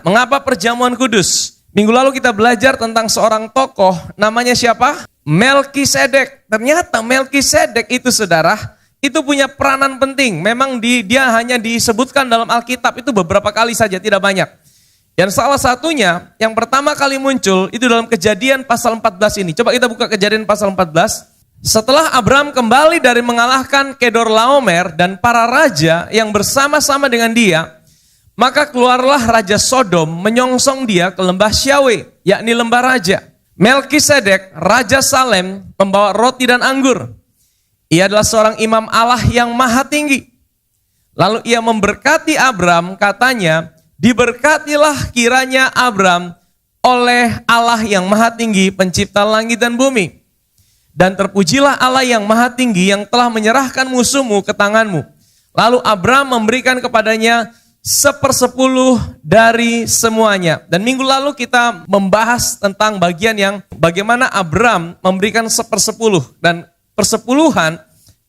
Mengapa perjamuan kudus? Minggu lalu kita belajar tentang seorang tokoh, namanya siapa? Melkisedek. Ternyata Melkisedek itu saudara, itu punya peranan penting. Memang dia hanya disebutkan dalam Alkitab itu beberapa kali saja, tidak banyak. Dan salah satunya, yang pertama kali muncul, itu dalam Kejadian pasal 14 ini. Coba kita buka Kejadian pasal 14. Setelah Abram kembali dari mengalahkan Kedorlaomer dan para raja yang bersama-sama dengan dia, maka keluarlah Raja Sodom menyongsong dia ke lembah Syawe, yakni lembah raja. Melkisedek, Raja Salem, membawa roti dan anggur. Ia adalah seorang imam Allah yang maha tinggi. Lalu ia memberkati Abram, katanya, diberkatilah kiranya Abram oleh Allah yang maha tinggi, pencipta langit dan bumi. Dan terpujilah Allah yang maha tinggi yang telah menyerahkan musuhmu ke tanganmu. Lalu Abram memberikan kepadanya 1/10 dari semuanya. Dan minggu lalu kita membahas tentang bagian yang bagaimana Abram memberikan 1/10. Dan persepuluhan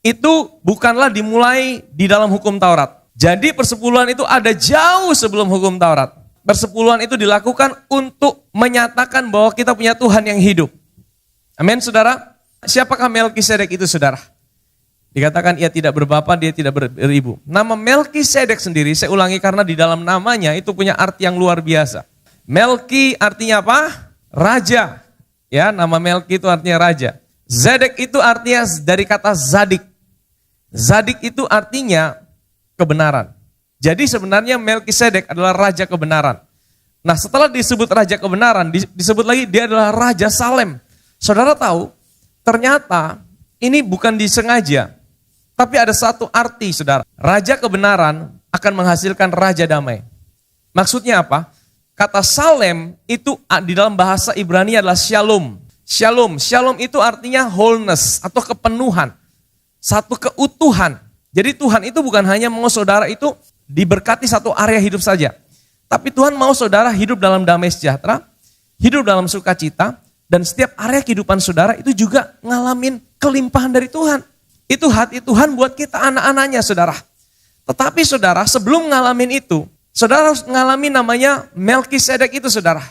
itu bukanlah dimulai di dalam hukum Taurat. Jadi persepuluhan itu ada jauh sebelum hukum Taurat. Persepuluhan itu dilakukan untuk menyatakan bahwa kita punya Tuhan yang hidup. Amin, saudara. Siapakah Melkisedek itu, saudara? Dikatakan ia tidak berbapa, dia tidak beribu. Nama Melkisedek sendiri, saya ulangi karena di dalam namanya itu punya arti yang luar biasa. Melki artinya apa? Raja. Ya, nama Melki itu artinya raja. Zedek itu artinya dari kata zadik. Zadik itu artinya kebenaran. Jadi sebenarnya Melkisedek adalah raja kebenaran. Nah, setelah disebut raja kebenaran, disebut lagi dia adalah Raja Salem. Saudara tahu, ternyata ini bukan disengaja, tapi ada satu arti, saudara. Raja kebenaran akan menghasilkan raja damai. Maksudnya apa? Kata Salem itu di dalam bahasa Ibrani adalah shalom. Shalom, shalom itu artinya wholeness atau kepenuhan, satu keutuhan. Jadi Tuhan itu bukan hanya mau saudara itu diberkati satu area hidup saja, tapi Tuhan mau saudara hidup dalam damai sejahtera, hidup dalam sukacita. Dan setiap area kehidupan saudara itu juga ngalamin kelimpahan dari Tuhan. Itu hati Tuhan buat kita anak-anaknya, saudara. Tetapi saudara, sebelum ngalamin itu, saudara harus ngalamin namanya Melkisedek itu, saudara.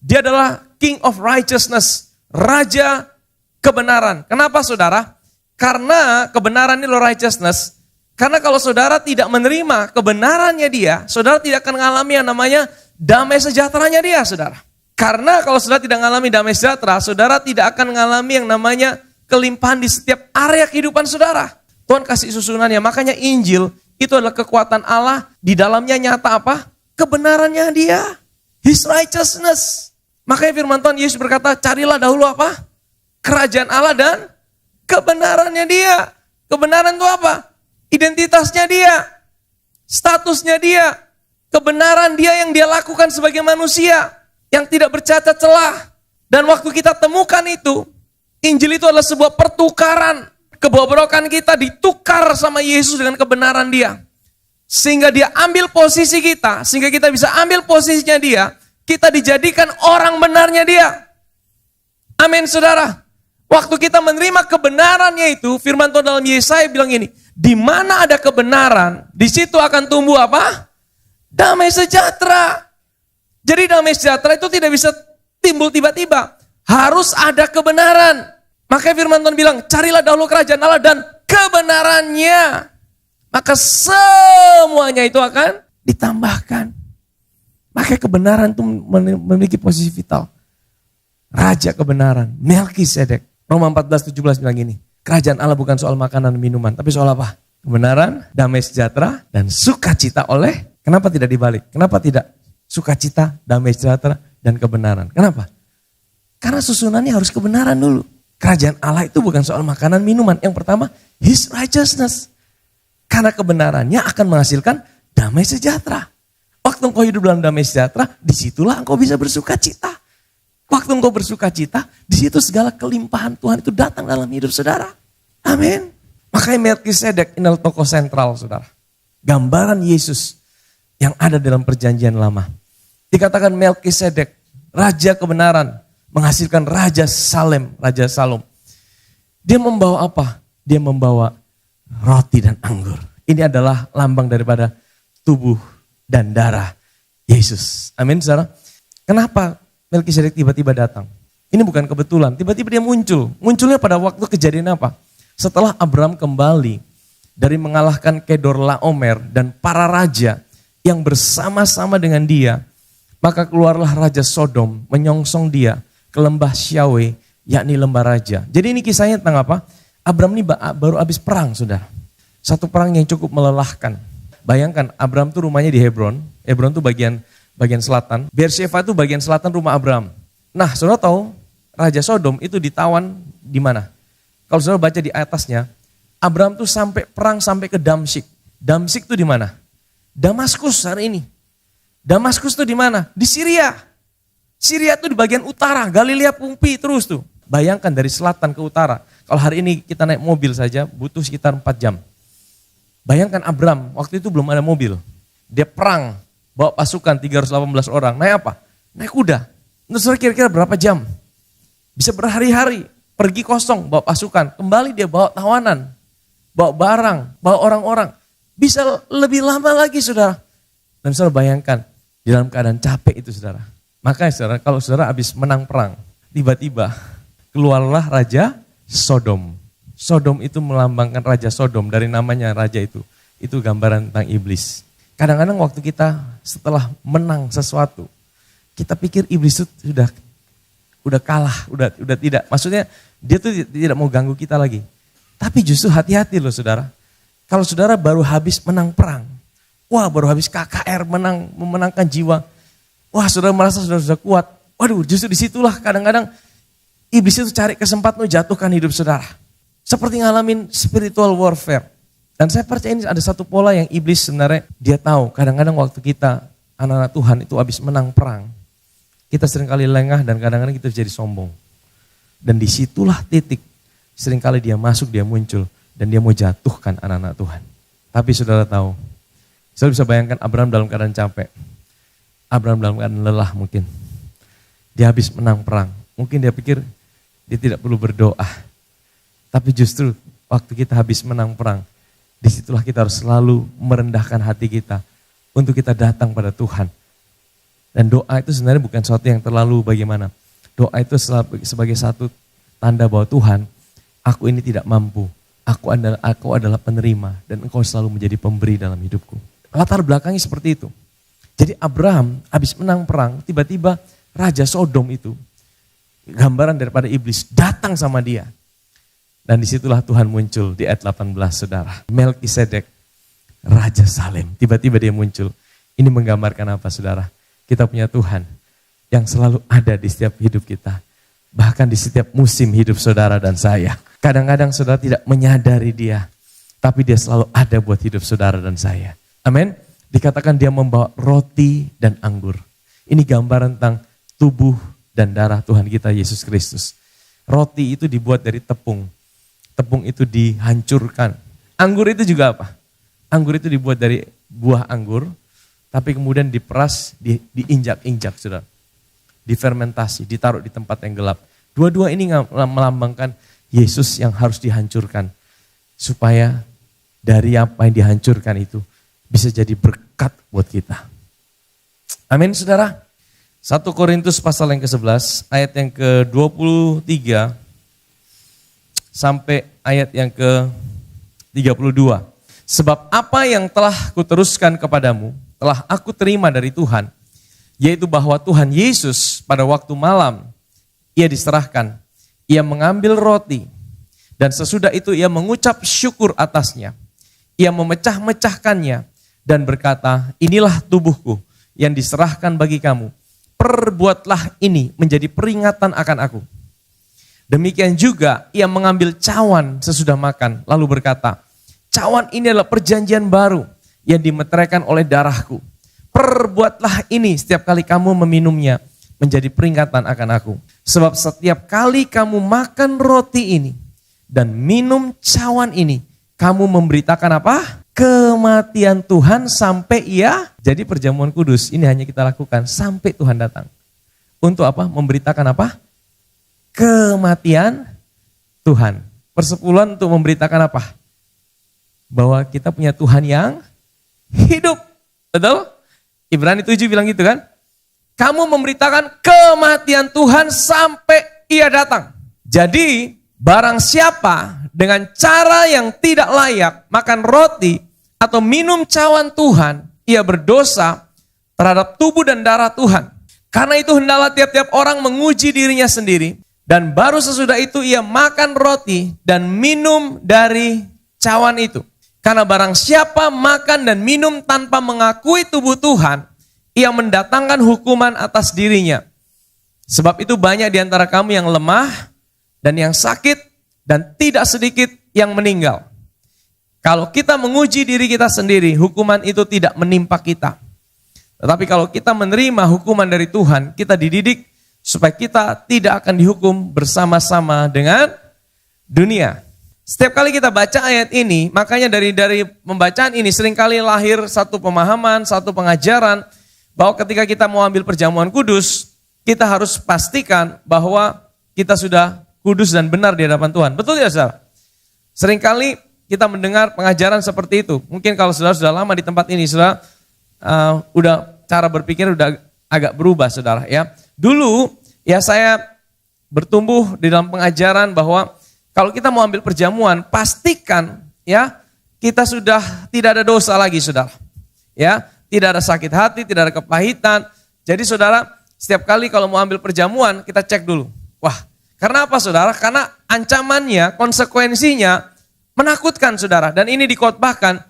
Dia adalah King of Righteousness, Raja kebenaran. Kenapa, saudara? Karena kebenaran ini righteousness. Karena kalau saudara tidak menerima kebenarannya dia, saudara tidak akan mengalami yang namanya damai sejahteranya dia, saudara. Karena kalau saudara tidak mengalami damai sejahtera, saudara tidak akan mengalami yang namanya kelimpahan di setiap area kehidupan saudara. Tuhan kasih susunannya, makanya Injil itu adalah kekuatan Allah, di dalamnya nyata apa? Kebenarannya dia, His righteousness. Makanya firman Tuhan Yesus berkata, carilah dahulu apa? Kerajaan Allah dan kebenarannya dia. Kebenaran itu apa? Identitasnya dia, statusnya dia, kebenaran dia yang dia lakukan sebagai manusia yang tidak bercacat celah. Dan waktu kita temukan itu, Injil itu adalah sebuah pertukaran. Kebobrokan kita ditukar sama Yesus dengan kebenaran dia. Sehingga dia ambil posisi kita, sehingga kita bisa ambil posisinya dia, kita dijadikan orang benarnya dia. Amin, saudara. Waktu kita menerima kebenarannya itu, firman Tuhan dalam Yesaya bilang ini, di mana ada kebenaran, di situ akan tumbuh apa? Damai sejahtera. Jadi damai sejahtera itu tidak bisa timbul tiba-tiba. Harus ada kebenaran. Makanya firman Tuhan bilang, carilah dahulu kerajaan Allah dan kebenarannya. Maka semuanya itu akan ditambahkan. Makanya kebenaran itu memiliki posisi vital. Raja kebenaran, Melkisedek. Roma 14:17 bilang gini, kerajaan Allah bukan soal makanan dan minuman, tapi soal apa? Kebenaran, damai sejahtera, dan sukacita oleh, kenapa tidak dibalik? Kenapa tidak? Sukacita, damai sejahtera, dan kebenaran. Kenapa? Karena susunannya harus kebenaran dulu. Kerajaan Allah itu bukan soal makanan, minuman. Yang pertama, His righteousness. Karena kebenarannya akan menghasilkan damai sejahtera. Waktu engkau hidup dalam damai sejahtera, disitulah engkau bisa bersukacita. Waktu engkau bersukacita, disitu segala kelimpahan Tuhan itu datang dalam hidup saudara. Amin. Makanya Melkisedek ini adalah tokoh sentral, saudara. Gambaran Yesus yang ada dalam perjanjian lama. Dikatakan Melkisedek, raja kebenaran, menghasilkan Raja Salem, Raja Salom. Dia membawa apa? Dia membawa roti dan anggur. Ini adalah lambang daripada tubuh dan darah Yesus. Amin, saudara. Kenapa Melkisedek tiba-tiba datang? Ini bukan kebetulan, tiba-tiba dia muncul. Munculnya pada waktu kejadian apa? Setelah Abraham kembali dari mengalahkan Kedorlaomer dan para raja yang bersama-sama dengan dia, maka keluarlah Raja Sodom menyongsong dia ke lembah Syawe, yakni lembah raja. Jadi ini kisahnya tentang apa? Abraham ini baru habis perang, saudara. Satu perang yang cukup melelahkan. Bayangkan Abraham tuh rumahnya di Hebron. Hebron tuh bagian selatan. Beersheba itu bagian selatan rumah Abraham. Nah, saudara tahu Raja Sodom itu ditawan di mana? Kalau saudara baca di atasnya, Abraham tuh sampai perang sampai ke Damsyik. Damsyik tuh di mana? Damaskus hari ini. Damaskus tuh di mana? Di Syria. Syria tuh di bagian utara, Galilea Pumpi terus tuh. Bayangkan dari selatan ke utara. Kalau hari ini kita naik mobil saja butuh sekitar 4 jam. Bayangkan Abraham, waktu itu belum ada mobil. Dia perang, bawa pasukan 318 orang. Naik apa? Naik kuda. Terus kira-kira berapa jam? Bisa berhari-hari, pergi kosong, bawa pasukan. Kembali dia bawa tawanan, bawa barang, bawa orang-orang. Bisa lebih lama lagi, saudara. Dan saudara bayangkan, di dalam keadaan capek itu, saudara. Makanya saudara, kalau saudara habis menang perang, tiba-tiba keluarlah Raja Sodom. Sodom itu melambangkan Raja Sodom, dari namanya raja itu. Itu gambaran tentang iblis. Kadang-kadang waktu kita setelah menang sesuatu, kita pikir iblis itu udah kalah, udah tidak. Maksudnya dia tuh tidak mau ganggu kita lagi. Tapi justru hati-hati loh saudara. Kalau saudara baru habis menang perang, wah baru habis KKR memenangkan jiwa, wah saudara merasa sudah kuat. Waduh, justru disitulah kadang-kadang iblis itu cari kesempatan jatuhkan hidup saudara. Seperti ngalamin spiritual warfare. Dan saya percaya ini ada satu pola yang iblis sebenarnya dia tahu. Kadang-kadang waktu kita anak-anak Tuhan itu habis menang perang, kita seringkali lengah dan kadang-kadang kita jadi sombong. Dan disitulah titik seringkali dia masuk, dia muncul. Dan dia mau jatuhkan anak-anak Tuhan. Tapi saudara tahu, saudara bisa bayangkan Abraham dalam keadaan capek. Abraham dalam keadaan lelah mungkin. Dia habis menang perang. Mungkin dia pikir dia tidak perlu berdoa. Tapi justru waktu kita habis menang perang, disitulah kita harus selalu merendahkan hati kita untuk kita datang pada Tuhan. Dan doa itu sebenarnya bukan sesuatu yang terlalu bagaimana. Doa itu sebagai satu tanda bahwa Tuhan, aku ini tidak mampu. Aku adalah penerima dan Engkau selalu menjadi pemberi dalam hidupku. Latar belakangnya seperti itu. Jadi Abraham habis menang perang, tiba-tiba Raja Sodom itu, gambaran daripada iblis, datang sama dia. Dan disitulah Tuhan muncul di ayat 18 saudara. Melkisedek, Raja Salem, tiba-tiba dia muncul. Ini menggambarkan apa saudara? Kita punya Tuhan yang selalu ada di setiap hidup kita. Bahkan di setiap musim hidup saudara dan saya. Kadang-kadang saudara tidak menyadari dia. Tapi dia selalu ada buat hidup saudara dan saya. Amin. Dikatakan dia membawa roti dan anggur. Ini gambaran tentang tubuh dan darah Tuhan kita Yesus Kristus. Roti itu dibuat dari tepung. Tepung itu dihancurkan. Anggur itu juga apa? Anggur itu dibuat dari buah anggur. Tapi kemudian diperas, diinjak-injak, saudara. Difermentasi, ditaruh di tempat yang gelap. Dua-dua ini melambangkan Yesus yang harus dihancurkan. Supaya dari apa yang dihancurkan itu bisa jadi berkat buat kita. Amin, saudara. 1 Korintus pasal yang ke-11, ayat yang ke-23 sampai ayat yang ke-32. Sebab apa yang telah kuteruskan kepadamu, telah aku terima dari Tuhan, yaitu bahwa Tuhan Yesus pada waktu malam, ia diserahkan, ia mengambil roti, dan sesudah itu ia mengucap syukur atasnya. Ia memecah-mecahkannya dan berkata, inilah tubuhku yang diserahkan bagi kamu. Perbuatlah ini menjadi peringatan akan aku. Demikian juga ia mengambil cawan sesudah makan, lalu berkata, cawan ini adalah perjanjian baru yang dimeteraikan oleh darahku. Perbuatlah ini setiap kali kamu meminumnya menjadi peringatan akan aku. Sebab setiap kali kamu makan roti ini dan minum cawan ini, kamu memberitakan apa? Kematian Tuhan sampai ia. Jadi perjamuan kudus ini hanya kita lakukan sampai Tuhan datang. Untuk apa? Memberitakan apa? Kematian Tuhan. Persepuluhan untuk memberitakan apa? Bahwa kita punya Tuhan yang hidup. Betul? Ibrani 7 bilang gitu kan. Kamu memberitakan kematian Tuhan sampai ia datang. Jadi barang siapa dengan cara yang tidak layak makan roti atau minum cawan Tuhan, ia berdosa terhadap tubuh dan darah Tuhan. Karena itu hendaklah tiap-tiap orang menguji dirinya sendiri, dan baru sesudah itu ia makan roti dan minum dari cawan itu. Karena barang siapa makan dan minum tanpa mengakui tubuh Tuhan, ia mendatangkan hukuman atas dirinya. Sebab itu banyak di antara kamu yang lemah dan yang sakit dan tidak sedikit yang meninggal. Kalau kita menguji diri kita sendiri, hukuman itu tidak menimpa kita. Tetapi kalau kita menerima hukuman dari Tuhan, kita dididik supaya kita tidak akan dihukum bersama-sama dengan dunia. Setiap kali kita baca ayat ini, makanya dari pembacaan ini seringkali lahir satu pemahaman, satu pengajaran, bahwa ketika kita mau ambil perjamuan kudus, kita harus pastikan bahwa kita sudah kudus dan benar di hadapan Tuhan. Betul tidak, saudara? Seringkali kita mendengar pengajaran seperti itu. Mungkin kalau saudara sudah lama di tempat ini, saudara udah cara berpikir udah agak berubah, saudara ya. Dulu ya saya bertumbuh di dalam pengajaran bahwa kalau kita mau ambil perjamuan, pastikan ya kita sudah tidak ada dosa lagi, saudara. Ya, tidak ada sakit hati, tidak ada kepahitan. Jadi saudara, setiap kali kalau mau ambil perjamuan, kita cek dulu. Wah, karena apa, saudara? Karena ancamannya, konsekuensinya menakutkan, saudara. Dan ini dikotbahkan,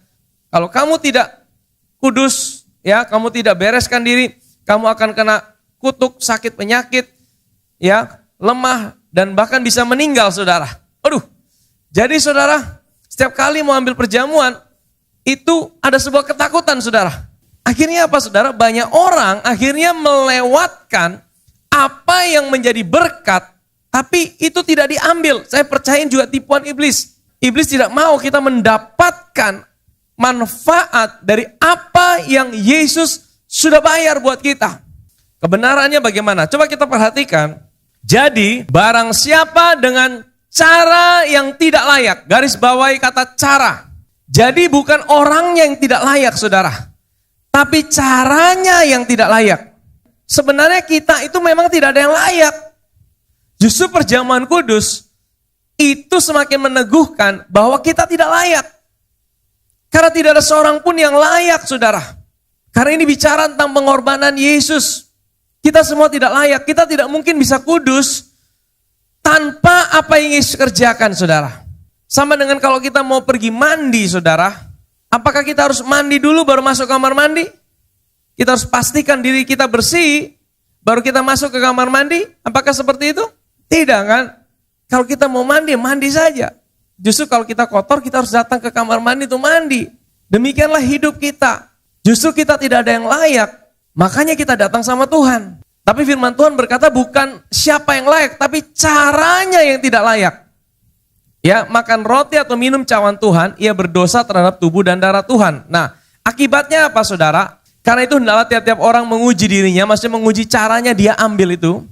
kalau kamu tidak kudus, ya, kamu tidak bereskan diri, kamu akan kena kutuk, sakit, penyakit, ya, lemah, dan bahkan bisa meninggal, saudara. Aduh, jadi saudara, setiap kali mau ambil perjamuan, itu ada sebuah ketakutan, saudara. Akhirnya apa, saudara? Banyak orang akhirnya melewatkan apa yang menjadi berkat, tapi itu tidak diambil. Saya percaya juga tipuan iblis. Iblis tidak mau kita mendapatkan manfaat dari apa yang Yesus sudah bayar buat kita. Kebenarannya bagaimana? Coba kita perhatikan. Jadi, barang siapa dengan cara yang tidak layak, garis bawahi kata cara. Jadi bukan orangnya yang tidak layak, saudara, tapi caranya yang tidak layak. Sebenarnya kita itu memang tidak ada yang layak. Justru perjamuan kudus itu semakin meneguhkan bahwa kita tidak layak. Karena tidak ada seorang pun yang layak, saudara. Karena ini bicara tentang pengorbanan Yesus. Kita semua tidak layak, kita tidak mungkin bisa kudus tanpa apa yang Yesus kerjakan, saudara. Sama dengan kalau kita mau pergi mandi, saudara. Apakah kita harus mandi dulu baru masuk kamar mandi? Kita harus pastikan diri kita bersih, baru kita masuk ke kamar mandi. Apakah seperti itu? Tidak kan? Kalau kita mau mandi, mandi saja. Justru kalau kita kotor, kita harus datang ke kamar mandi untuk mandi. Demikianlah hidup kita. Justru kita tidak ada yang layak, makanya kita datang sama Tuhan. Tapi firman Tuhan berkata bukan siapa yang layak, tapi caranya yang tidak layak. Ya, makan roti atau minum cawan Tuhan, ia berdosa terhadap tubuh dan darah Tuhan. Nah, akibatnya apa, saudara? Karena itu hendaklah tiap-tiap orang menguji dirinya, maksudnya menguji caranya dia ambil itu.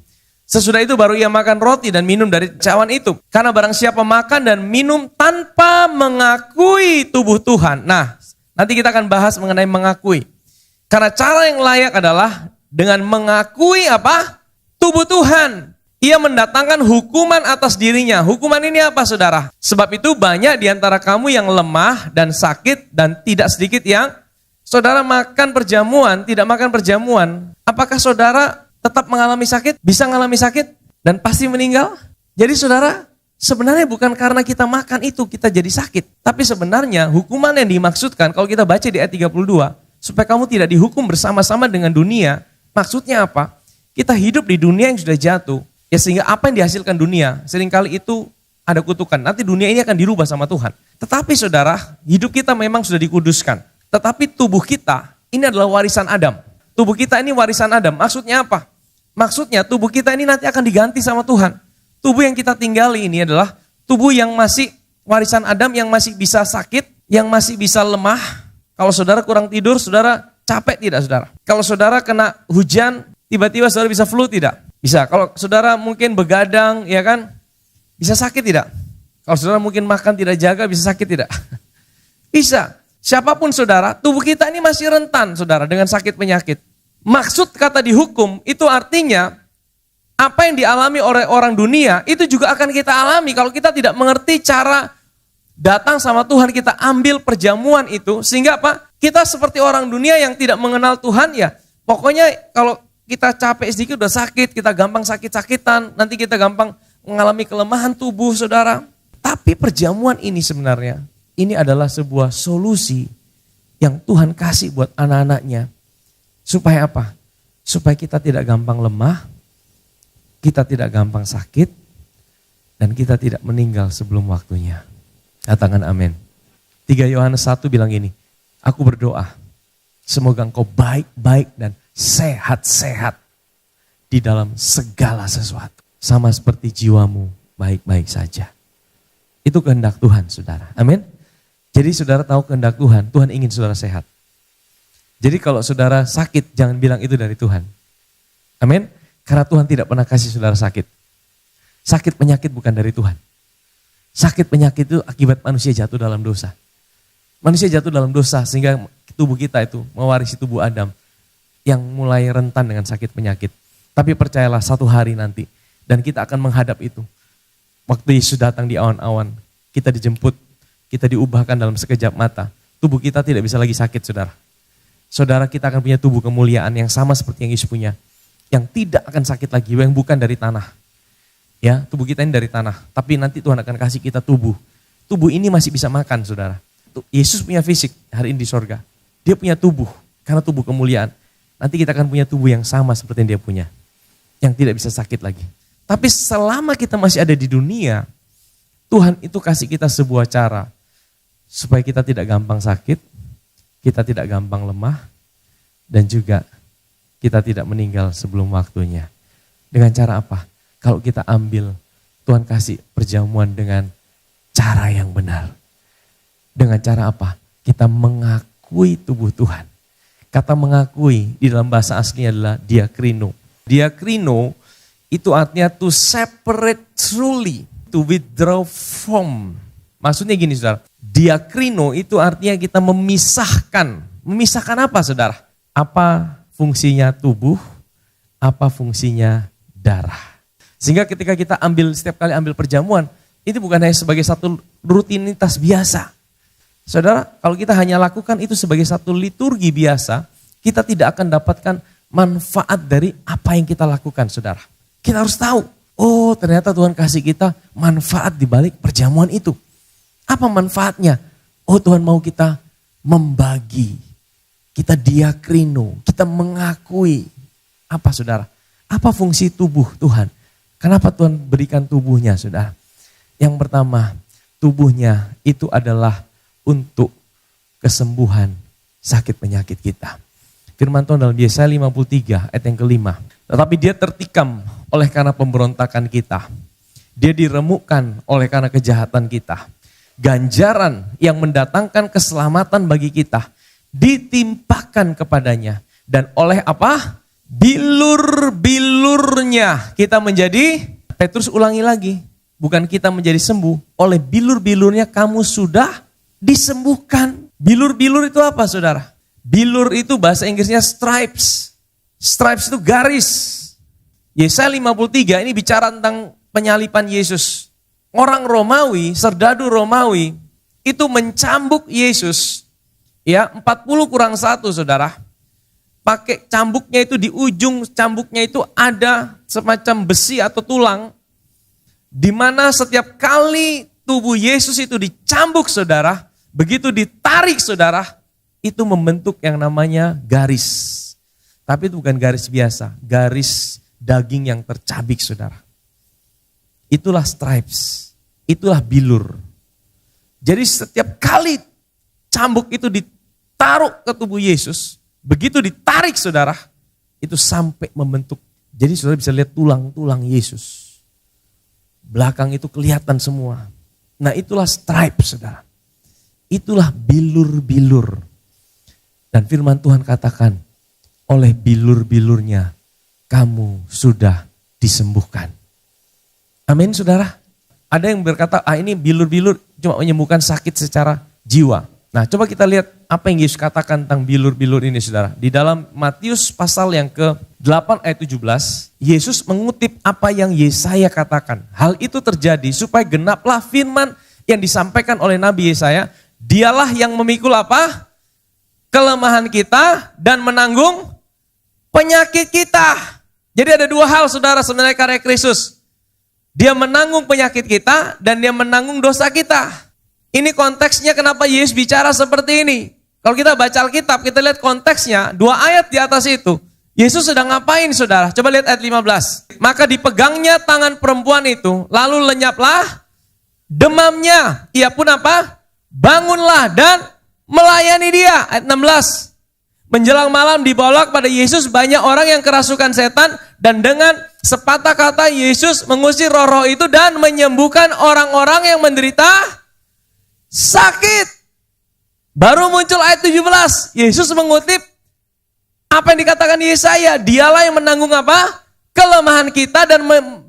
Sesudah itu baru ia makan roti dan minum dari cawan itu. Karena barang siapa makan dan minum tanpa mengakui tubuh Tuhan. Nah, nanti kita akan bahas mengenai mengakui. Karena cara yang layak adalah dengan mengakui apa? Tubuh Tuhan. Ia mendatangkan hukuman atas dirinya. Hukuman ini apa, saudara? Sebab itu banyak di antara kamu yang lemah dan sakit dan tidak sedikit yang saudara makan perjamuan, tidak makan perjamuan. Apakah saudara tetap mengalami sakit? Bisa mengalami sakit dan pasti meninggal? Jadi saudara, sebenarnya bukan karena kita makan itu kita jadi sakit. Tapi sebenarnya hukuman yang dimaksudkan kalau kita baca di ayat 32, supaya kamu tidak dihukum bersama-sama dengan dunia. Maksudnya apa? Kita hidup di dunia yang sudah jatuh. Ya sehingga apa yang dihasilkan dunia, seringkali itu ada kutukan. Nanti dunia ini akan dirubah sama Tuhan. Tetapi saudara, hidup kita memang sudah dikuduskan. Tetapi tubuh kita, ini adalah warisan Adam. Tubuh kita ini warisan Adam. Maksudnya apa? Maksudnya tubuh kita ini nanti akan diganti sama Tuhan. Tubuh yang kita tinggali ini adalah tubuh yang masih warisan Adam, yang masih bisa sakit, yang masih bisa lemah. Kalau saudara kurang tidur, saudara capek tidak, saudara? Kalau saudara kena hujan, tiba-tiba saudara bisa flu tidak? Bisa. Kalau saudara mungkin begadang, ya kan? Bisa sakit tidak? Kalau saudara mungkin makan tidak jaga, bisa sakit tidak? Bisa. Siapapun saudara, tubuh kita ini masih rentan saudara dengan sakit penyakit. Maksud kata dihukum itu artinya apa yang dialami oleh orang dunia itu juga akan kita alami kalau kita tidak mengerti cara datang sama Tuhan, kita ambil perjamuan itu. Sehingga apa? Kita seperti orang dunia yang tidak mengenal Tuhan ya. Pokoknya kalau kita capek sedikit udah sakit, kita gampang sakit-sakitan, nanti kita gampang mengalami kelemahan tubuh saudara. Tapi perjamuan ini sebenarnya, ini adalah sebuah solusi yang Tuhan kasih buat anak-anaknya. Supaya apa? Supaya kita tidak gampang lemah, kita tidak gampang sakit, dan kita tidak meninggal sebelum waktunya. Katakan amin. 3 Yohanes 1 bilang gini, aku berdoa, semoga engkau baik-baik dan sehat-sehat di dalam segala sesuatu. Sama seperti jiwamu baik-baik saja. Itu kehendak Tuhan saudara. Amin. Jadi saudara tahu kehendak Tuhan, Tuhan ingin saudara sehat. Jadi kalau saudara sakit, jangan bilang itu dari Tuhan. Amin. Karena Tuhan tidak pernah kasih saudara sakit. Sakit penyakit bukan dari Tuhan. Sakit penyakit itu akibat manusia jatuh dalam dosa. Manusia jatuh dalam dosa sehingga tubuh kita itu mewarisi tubuh Adam yang mulai rentan dengan sakit penyakit. Tapi percayalah satu hari nanti dan kita akan menghadap itu. Waktu Yesus datang di awan-awan, kita dijemput, kita diubahkan dalam sekejap mata. Tubuh kita tidak bisa lagi sakit saudara. Saudara kita akan punya tubuh kemuliaan yang sama seperti yang Yesus punya. Yang tidak akan sakit lagi, yang bukan dari tanah. Ya, tubuh kita ini dari tanah. Tapi nanti Tuhan akan kasih kita tubuh. Tubuh ini masih bisa makan saudara. Yesus punya fisik hari ini di sorga. Dia punya tubuh, karena tubuh kemuliaan. Nanti kita akan punya tubuh yang sama seperti yang dia punya. Yang tidak bisa sakit lagi. Tapi selama kita masih ada di dunia, Tuhan itu kasih kita sebuah cara. Supaya kita tidak gampang sakit, kita tidak gampang lemah, dan juga kita tidak meninggal sebelum waktunya. Dengan cara apa? Kalau kita ambil, Tuhan kasih perjamuan dengan cara yang benar. Dengan cara apa? Kita mengakui tubuh Tuhan. Kata mengakui di dalam bahasa aslinya adalah diakrino. Diakrino itu artinya to separate truly, to withdraw from. Maksudnya gini saudara, diakrino itu artinya kita memisahkan. Memisahkan apa saudara? Apa fungsinya tubuh, apa fungsinya darah. Sehingga ketika kita setiap kali ambil perjamuan, itu bukan hanya sebagai satu rutinitas biasa. Saudara, kalau kita hanya lakukan itu sebagai satu liturgi biasa, kita tidak akan dapatkan manfaat dari apa yang kita lakukan saudara. Kita harus tahu, oh ternyata Tuhan kasih kita manfaat di balik perjamuan itu. Apa manfaatnya? Oh Tuhan mau kita membagi, kita diakrino, kita mengakui. Apa saudara? Apa fungsi tubuh Tuhan? Kenapa Tuhan berikan tubuhnya saudara? Yang pertama, tubuhnya itu adalah untuk kesembuhan sakit penyakit kita. Firman Tuhan dalam Yesaya 53 ayat yang kelima. Tetapi dia tertikam oleh karena pemberontakan kita. Dia diremukkan oleh karena kejahatan kita. Ganjaran yang mendatangkan keselamatan bagi kita ditimpakan kepadanya. Dan oleh apa? Bilur-bilurnya kita menjadi, Petrus ulangi lagi, bukan kita menjadi sembuh, oleh bilur-bilurnya kamu sudah disembuhkan. Bilur-bilur itu apa saudara? Bilur itu bahasa Inggrisnya stripes. Stripes itu garis. Yesaya 53 ini bicara tentang penyalipan Yesus. Orang Romawi, serdadu Romawi itu mencambuk Yesus. Ya, 40 - 1 saudara. Pakai cambuknya itu, di ujung cambuknya itu ada semacam besi atau tulang, di mana setiap kali tubuh Yesus itu dicambuk saudara, begitu ditarik saudara, itu membentuk yang namanya garis. Tapi itu bukan garis biasa, garis daging yang tercabik saudara. Itulah stripes, itulah bilur. Jadi setiap kali cambuk itu ditaruh ke tubuh Yesus, begitu ditarik saudara, itu sampai membentuk. Jadi saudara bisa lihat tulang-tulang Yesus. Belakang itu kelihatan semua. Nah itulah stripes saudara. Itulah bilur-bilur. Dan firman Tuhan katakan, oleh bilur-bilurnya kamu sudah disembuhkan. Amin saudara. Ada yang berkata, ini bilur-bilur cuma menyembuhkan sakit secara jiwa. Nah, coba kita lihat apa yang Yesus katakan tentang bilur-bilur ini, saudara. Di dalam Matius pasal yang ke-8 ayat 17, Yesus mengutip apa yang Yesaya katakan. Hal itu terjadi supaya genaplah firman yang disampaikan oleh Nabi Yesaya. Dialah yang memikul apa? Kelemahan kita dan menanggung penyakit kita. Jadi ada dua hal, saudara, sebenarnya karya Kristus. Dia menanggung penyakit kita dan dia menanggung dosa kita. Ini konteksnya kenapa Yesus bicara seperti ini. Kalau kita baca Alkitab, kita lihat konteksnya, 2 ayat di atas itu. Yesus sedang ngapain, saudara? Coba lihat ayat 15. Maka dipegangnya tangan perempuan itu, lalu lenyaplah demamnya. Ia pun apa? Bangunlah dan melayani dia. Ayat 16. Menjelang malam dibawa pada Yesus banyak orang yang kerasukan setan, dan dengan sepatah kata Yesus mengusir roh-roh itu dan menyembuhkan orang-orang yang menderita sakit. Baru muncul ayat 17. Yesus mengutip apa yang dikatakan Yesaya. Dialah yang menanggung apa? Kelemahan kita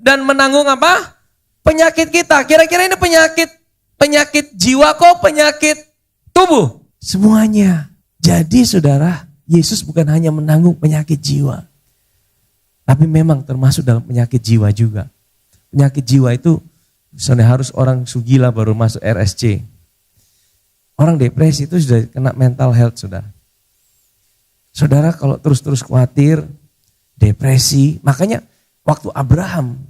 dan menanggung apa? Penyakit kita. Kira-kira ini penyakit jiwa kok, penyakit tubuh? Semuanya. Jadi saudara, Yesus bukan hanya menanggung penyakit jiwa. Tapi memang termasuk dalam penyakit jiwa juga. Penyakit jiwa itu misalnya harus orang sugila baru masuk RSC. Orang depresi itu sudah kena mental health, saudara. Saudara kalau terus-terus khawatir, depresi, makanya waktu Abraham,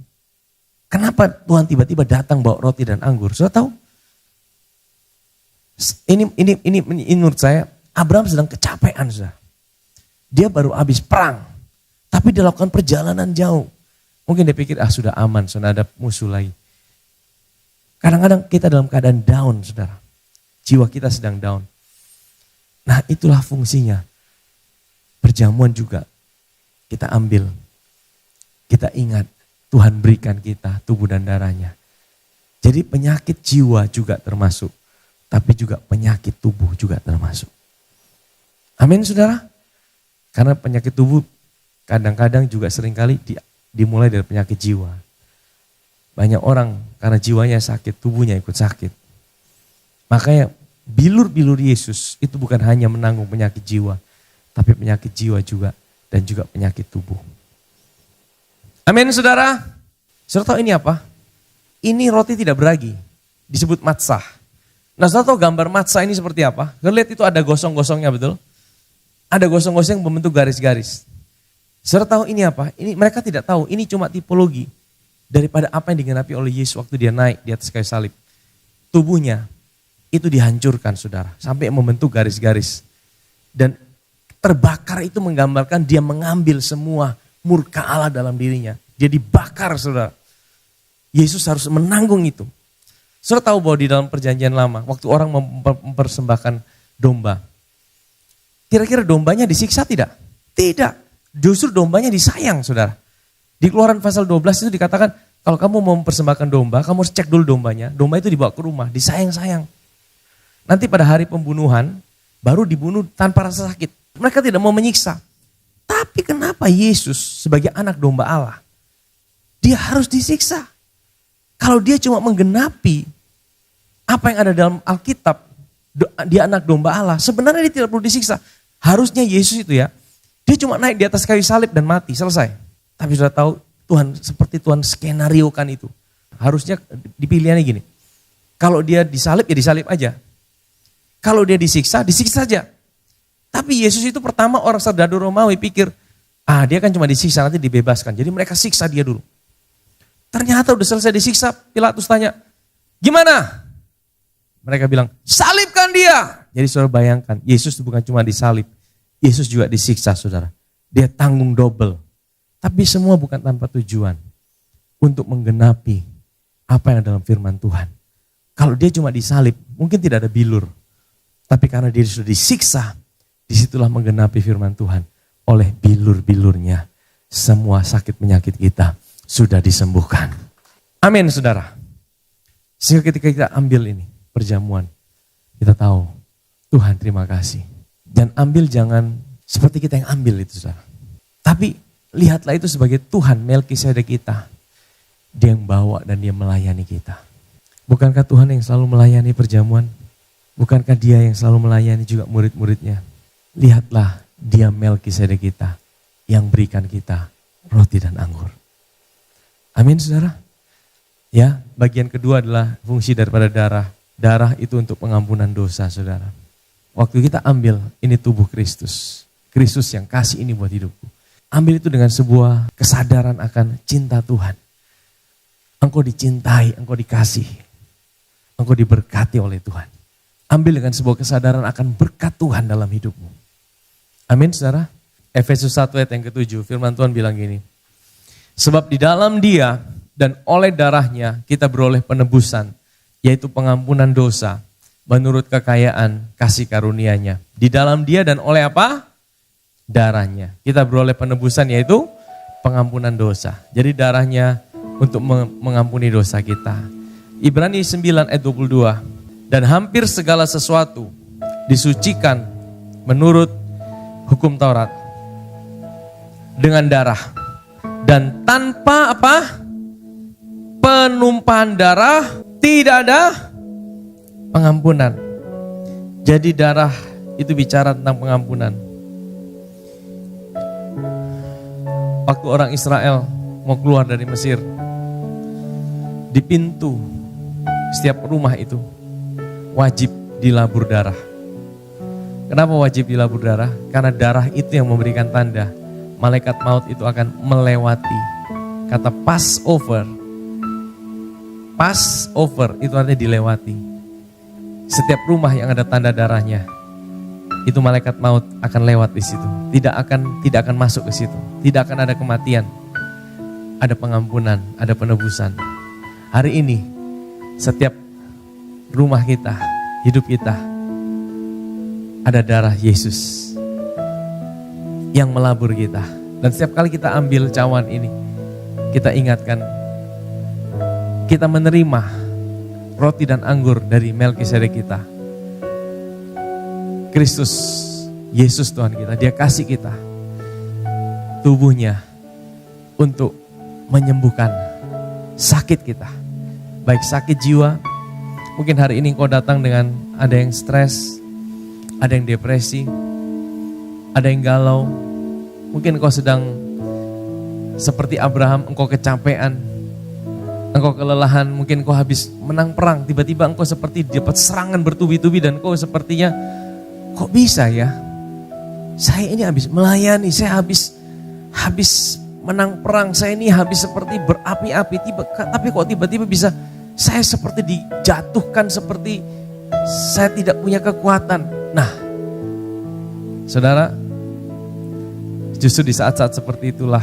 kenapa Tuhan tiba-tiba datang bawa roti dan anggur? Saudara tahu? Ini menurut saya, Abraham sedang kecapean, saudara. Dia baru habis perang, tapi dia lakukan perjalanan jauh. Mungkin dia pikir, sudah aman, sudah ada musuh lagi. Kadang-kadang kita dalam keadaan down, saudara. Jiwa kita sedang down. Nah, itulah fungsinya. Perjamuan juga kita ambil. Kita ingat Tuhan berikan kita tubuh dan darahnya. Jadi penyakit jiwa juga termasuk. Tapi juga penyakit tubuh juga termasuk. Amin, saudara. Karena penyakit tubuh kadang-kadang juga seringkali dimulai dari penyakit jiwa. Banyak orang karena jiwanya sakit, tubuhnya ikut sakit. Makanya bilur-bilur Yesus itu bukan hanya menanggung penyakit jiwa, tapi penyakit jiwa juga dan juga penyakit tubuh. Amin, saudara. Saudara tahu ini apa? Ini roti tidak beragi, disebut matzah. Nah, saudara tahu gambar matzah ini seperti apa? Lihat itu ada gosong-gosongnya, betul? Ada gosong-gosong yang membentuk garis-garis. Saudara tahu ini apa? Ini mereka tidak tahu, ini cuma tipologi daripada apa yang digenapi oleh Yesus waktu dia naik di atas kayu salib. Tubuhnya itu dihancurkan, saudara, sampai membentuk garis-garis. Dan terbakar itu menggambarkan dia mengambil semua murka Allah dalam dirinya. Dia dibakar, saudara. Yesus harus menanggung itu. Saudara tahu bahwa di dalam perjanjian lama, waktu orang mempersembahkan domba, kira-kira dombanya disiksa tidak? Tidak. Justru dombanya disayang, saudara. Di Keluaran pasal 12 itu dikatakan, kalau kamu mau mempersembahkan domba, kamu harus cek dulu dombanya. Domba itu dibawa ke rumah, disayang-sayang. Nanti pada hari pembunuhan, baru dibunuh tanpa rasa sakit. Mereka tidak mau menyiksa. Tapi kenapa Yesus sebagai anak domba Allah, dia harus disiksa? Kalau dia cuma menggenapi apa yang ada dalam Alkitab, dia anak domba Allah, sebenarnya dia tidak perlu disiksa. Harusnya Yesus itu ya, dia cuma naik di atas kayu salib dan mati, selesai. Tapi sudah tahu Tuhan, seperti Tuhan skenariokan itu. Harusnya dipilihannya gini, kalau dia disalib ya disalib aja. Kalau dia disiksa, disiksa saja. Tapi Yesus itu pertama orang serdadu Romawi pikir, dia kan cuma disiksa nanti dibebaskan. Jadi mereka siksa dia dulu. Ternyata udah selesai disiksa, Pilatus tanya, gimana? Mereka bilang, salibkan dia. Jadi saudara bayangkan, Yesus bukan cuma disalib, Yesus juga disiksa, saudara. Dia tanggung double. Tapi semua bukan tanpa tujuan. Untuk menggenapi apa yang ada dalam firman Tuhan. Kalau dia cuma disalib, mungkin tidak ada bilur. Tapi karena dia sudah disiksa, disitulah menggenapi firman Tuhan. Oleh bilur-bilurnya, semua sakit penyakit kita sudah disembuhkan. Amin, saudara. Sehingga ketika kita ambil ini, perjamuan, kita tahu, Tuhan terima kasih. Dan ambil jangan seperti kita yang ambil itu, saudara. Tapi lihatlah itu sebagai Tuhan Melkisedek kita. Dia yang bawa dan dia melayani kita. Bukankah Tuhan yang selalu melayani perjamuan? Bukankah dia yang selalu melayani juga murid-muridnya? Lihatlah, dia Melkisedek kita yang berikan kita roti dan anggur. Amin, saudara. Ya, bagian kedua adalah fungsi daripada darah. Darah itu untuk pengampunan dosa, saudara. Waktu kita ambil, ini tubuh Kristus. Kristus yang kasih ini buat hidupku. Ambil itu dengan sebuah kesadaran akan cinta Tuhan. Engkau dicintai, engkau dikasih. Engkau diberkati oleh Tuhan. Ambil dengan sebuah kesadaran akan berkat Tuhan dalam hidupmu. Amin, saudara. Efesus 1 ayat yang ke-7, firman Tuhan bilang gini. Sebab di dalam Dia dan oleh darahnya kita beroleh penebusan, yaitu pengampunan dosa, menurut kekayaan kasih karunia-Nya. Di dalam Dia dan oleh apa? Darahnya. Kita beroleh penebusan, yaitu pengampunan dosa. Jadi darahnya untuk mengampuni dosa kita. Ibrani 9 ayat 22. Dan hampir segala sesuatu disucikan menurut hukum Taurat dengan darah. Dan tanpa apa? Penumpahan darah tidak ada pengampunan. Jadi darah itu bicara tentang pengampunan. Waktu orang Israel mau keluar dari Mesir, di pintu setiap rumah itu wajib dilabur darah. Kenapa wajib dilabur darah? Karena darah itu yang memberikan tanda malaikat maut itu akan melewati. Kata Passover itu artinya dilewati. Setiap rumah yang ada tanda darahnya, itu malaikat maut akan lewat di situ. Tidak akan masuk ke situ. Tidak akan ada kematian. Ada pengampunan, ada penebusan. Hari ini setiap rumah kita, hidup kita, ada darah Yesus yang melabur kita. Dan setiap kali kita ambil cawan ini, kita ingatkan, kita menerima roti dan anggur dari Melkisedek kita. Kristus, Yesus Tuhan kita, Dia kasih kita tubuhnya untuk menyembuhkan sakit kita. Baik sakit jiwa, mungkin hari ini engkau datang dengan ada yang stres, ada yang depresi, ada yang galau. Mungkin engkau sedang seperti Abraham, engkau kecapean, engkau kelelahan, mungkin engkau habis menang perang, tiba-tiba engkau seperti dapat serangan bertubi-tubi dan engkau sepertinya, kok bisa ya? Saya ini habis melayani, saya habis menang perang, saya ini habis seperti berapi-api, tapi kok tiba-tiba bisa saya seperti dijatuhkan, seperti saya tidak punya kekuatan. Nah, saudara, justru di saat-saat seperti itulah,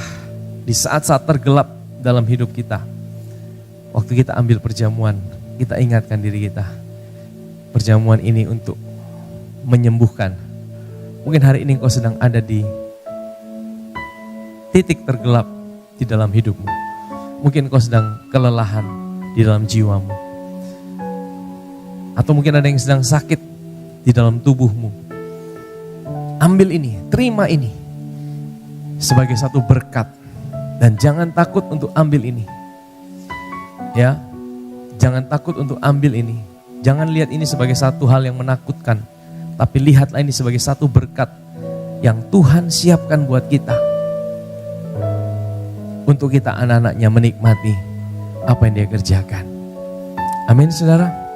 di saat-saat tergelap dalam hidup kita, waktu kita ambil perjamuan, kita ingatkan diri kita, perjamuan ini untuk menyembuhkan. Mungkin hari ini engkau sedang ada di titik tergelap di dalam hidupmu. Mungkin engkau sedang kelelahan di dalam jiwamu. Atau mungkin ada yang sedang sakit di dalam tubuhmu. Ambil ini, terima ini sebagai satu berkat. Dan jangan takut untuk ambil ini. Ya, jangan takut untuk ambil ini. Jangan lihat ini sebagai satu hal yang menakutkan. Tapi lihatlah ini sebagai satu berkat yang Tuhan siapkan buat kita. Untuk kita anak-anaknya menikmati apa yang Dia kerjakan. Amin, saudara.